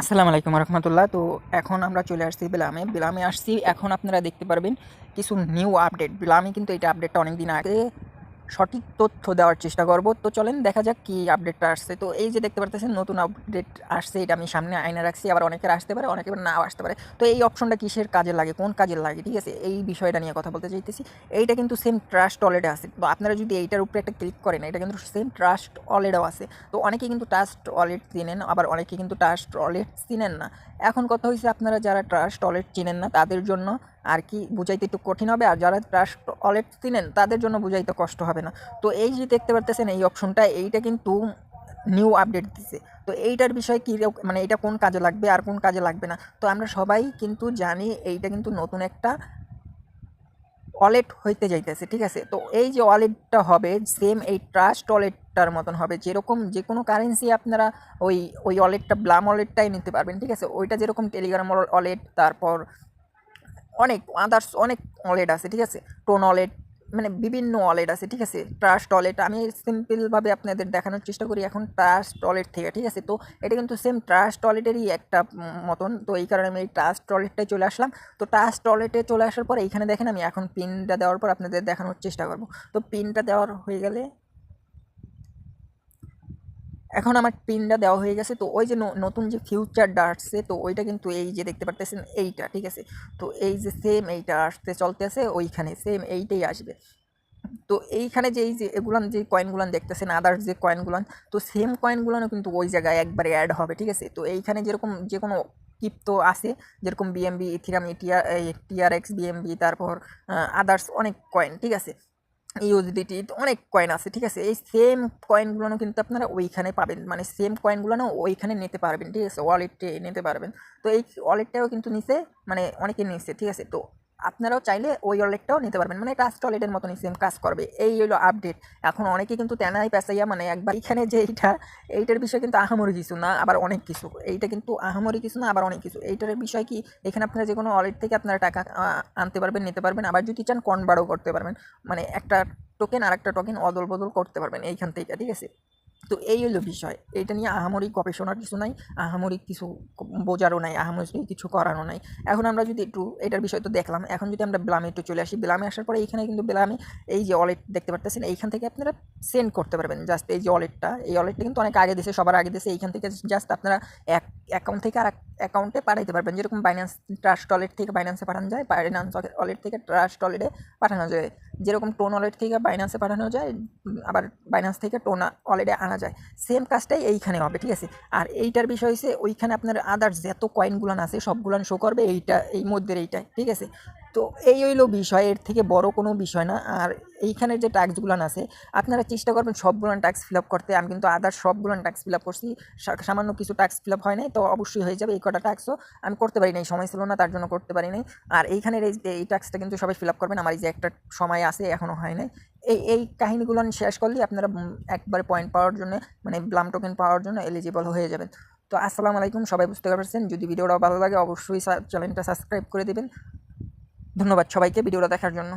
আসসালামু আলাইকুম রহমতুল্লাহ। তো এখন আমরা চলে আসছি বেলামে আসছি। এখন আপনারা দেখতে পারবেন কিছু নিউ আপডেট। বেলামে কিন্তু এটা আপডেটটা অনেক দিন আগে সঠিক তথ্য দেওয়ার চেষ্টা করব। তো চলেন দেখা যাক কি আপডেটটা আসছে। তো এই যে দেখতে পারতেছেন নতুন আপডেট আসছে, এটা আমি সামনে আয়না রাখছি। আবার অনেকের আসতে পারে, অনেকের নাও আসতে পারে। তো এই অপশনটা কিসের কাজে লাগে, কোন কাজে লাগে, ঠিক আছে, এই বিষয়টা নিয়ে কথা বলতে চাইতেছি। এইটা কিন্তু সেম ট্রাস্ট ওয়ালেটে আছে। তো আপনারা যদি এইটার উপরে একটা ক্লিক করেন, এটা কিন্তু সেম ট্রাস্ট ওয়ালেটও আছে। তো অনেকে কিন্তু ট্রাস্ট ওয়ালেট চিনেন, আবার অনেকে কিন্তু ট্রাস্ট ওয়ালেট চিনেন না। এখন কথা হয়েছে, আপনারা যারা ট্রাস্ট ওয়ালেট চিনেন না তাদের জন্য আর কি বুঝাইতে একটু কঠিন হবে, আর যারা ট্রাস্ট ওয়ালেট চিনেন তাদের জন্য বুঝাইতে কষ্ট হবে না। তো এই যে দেখতে পারতেছেন এই অপশনটা, এইটা কিন্তু নিউ আপডেট দিছে। তো এইটার বিষয় কী, মানে এটা কোন কাজে লাগবে আর কোন কাজে লাগবে না, তো আমরা সবাই কিন্তু জানি এইটা কিন্তু নতুন একটা ওয়ালেট হইতে যাইতেছে, ঠিক আছে। তো এই যে ওয়ালেটটা হবে সেম এই ট্রাস্ট ওয়ালেটটার মতন হবে। যেরকম যে কোনো কারেন্সি আপনারা ওই ওই ওয়ালেটটা ব্লাম ওয়ালেটটাই নিতে পারবেন, ঠিক আছে। ওইটা যেরকম টেলিগ্রাম ওয়ালেট, তারপর অনেক আদার্স অনেক ওয়ালেট আছে, ঠিক আছে। টোন ওয়ালেট, মানে বিভিন্ন ওয়ালেট আছে, ঠিক আছে। ট্রাস্ট ওয়ালেট আমি সিম্পলভাবে আপনাদের দেখানোর চেষ্টা করি এখন ট্রাস্ট ওয়ালেট থেকে, ঠিক আছে। তো এটা কিন্তু সেম ট্রাস্ট ওয়ালেটেরই একটা মতন। তো এই কারণে আমি এই ট্রাস্ট ওয়ালেটটায় চলে আসলাম। তো ট্রাস্ট ওয়ালেটে চলে আসার পর এইখানে দেখেন আমি এখন পিনটা দেওয়ার পর আপনাদের দেখানোর চেষ্টা করব। তো পিনটা দেওয়ার হয়ে গেলে এখন আমার পিনটা দেওয়া হয়ে গেছে। তো ওই যে নতুন যে ফিউচারটা আসছে, তো ওইটা কিন্তু এই যে দেখতে পারতেছেন এইটা, ঠিক আছে। তো এই যে সেম এইটা আসতে চলতেছে, ওইখানে সেম এইটাই আসবে। তো এইখানে যে এই যে এগুলান যে কয়েনগুলান দেখতেছেন, আদার্স যে কয়েনগুলান, তো সেম কয়েনগুলানও কিন্তু ওই জায়গায় একবারে অ্যাড হবে, ঠিক আছে। তো এইখানে যেরকম যে কোনো ক্রিপ্টো আছে, যেরকম বিএমবি, ইথিরাম, টিআরএক্স, বিএমবি, তারপর আদার্স অনেক কয়েন, ঠিক আছে। ইউএসডিটি অনেক কয়েন আছে, ঠিক আছে। এই সেম কয়েনগুলো কিন্তু আপনারা ওইখানে পাবেন, মানে সেম কয়েনগুলো ওইখানে নিতে পারবেন, ঠিক আছে, ওয়ালেটে নিতে পারবেন। তো এই ওয়ালেটটাও কিন্তু নিচে, মানে অনেকে নিচ্ছে, ঠিক আছে। তো আপনারাও চাইলে ওই ওয়ালেটটাও নিতে পারবেন, মানে ট্রাস্ট ওয়ালেটের মতনই সেম কাজ করবে। এই হলো আপডেট। এখন অনেকে কিন্তু তেনাই পেঁচাইয়া, মানে একবার এখানে যে এইটার বিষয় কিন্তু আহামরি কিছু না, আবার অনেক কিছু। এইটা কিন্তু আহামরি কিছু না, আবার অনেক কিছু। এইটার বিষয় কি, এখানে আপনারা যে কোনো ওয়ালেট থেকে আপনারা টাকা আনতে পারবেন, নিতে পারবেন, আবার যদি চান কনভার্টও করতে পারবেন। মানে একটা টোকেন আর একটা টোকেন অদল বদল করতে পারবেন এইখান থেকে, ঠিক আছে। তো এই হলো বিষয়। এইটা নিয়ে আহামরি গবেষণার কিছু নাই, আহামরি কিছু বোঝারও নাই, আহামরি কিছু করারও নাই। এখন আমরা যদি একটু এটার বিষয় তো দেখলাম, এখন যদি আমরা ব্লামে একটু চলে আসি, ব্লামে আসার পরে এইখানে কিন্তু ব্লামে এই যে ওয়ালেট দেখতে পারতেছেন, এইখান থেকে আপনারা সেন্ড করতে পারবেন। জাস্ট এই যে ওয়ালেটটা, এই ওয়ালেটটা কিন্তু অনেক আগে দিয়েছে, সবার আগে দিয়েছে। এইখান থেকে জাস্ট আপনারা এক অ্যাকাউন্ট থেকে আর অ্যাকাউন্টে পাঠাইতে পারবেন। যেরকম বাইন্যান্স ট্রাস্ট ওয়ালেট থেকে বাইন্যান্সে পাঠানো যায়, বাইন্যান্স ওয়ালেট থেকে ট্রাস্ট ওয়ালেটে পাঠানো যায়। যেরকম টোন ওয়ালেট থেকে বাইন্যান্সে পাঠানো যায়, আবার বাইন্যান্স থেকে টোন ওয়ালেটে আনা যায়। সেম কাজটাই এইখানে হবে, ঠিক আছে। আর এইটার বিষয় হচ্ছে ওইখানে আপনার আদার্স যত কয়েনগুলান আছে সবগুলান শো করবে এইটা, এই মধ্যে এইটাই, ঠিক আছে। তো এই হইলো বিষয়, এর থেকে বড় কোনো বিষয় না। আর এইখানে যে টাস্কগুলান আছে আপনারা চেষ্টা করবেন সবগুলান টাস্ক ফিল আপ করতে। আমি কিন্তু আদার্স সবগুলান টাস্ক ফিল আপ করছি, সামান্য কিছু টাস্ক ফিল আপ হয় নাই, তো অবশ্যই হয়ে যাবে। এই কটা টাস্কও আমি করতে পারি নাই, সময় ছিল না, তার জন্য করতে পারি নাই। আর এইখানের এই টাস্কটা কিন্তু সবাই ফিল আপ করবেন। আমার এই যে একটা সময় আছে, এখনও হয় নাই। এই কাহিনীগুলো শেষ করলেই আপনারা একবারে পয়েন্ট পাওয়ার জন্য, মানে ব্লাম টোকেন পাওয়ার জন্য এলিজিবল হয়ে যাবেন। তো আসসালামু আলাইকুম, সবাই বুঝতে পারছেন। যদি ভিডিওটা ভালো লাগে অবশ্যই চ্যানেলটা সাবস্ক্রাইব করে দেবেন। ধন্যবাদ সবাইকে ভিডিওটা দেখার জন্য।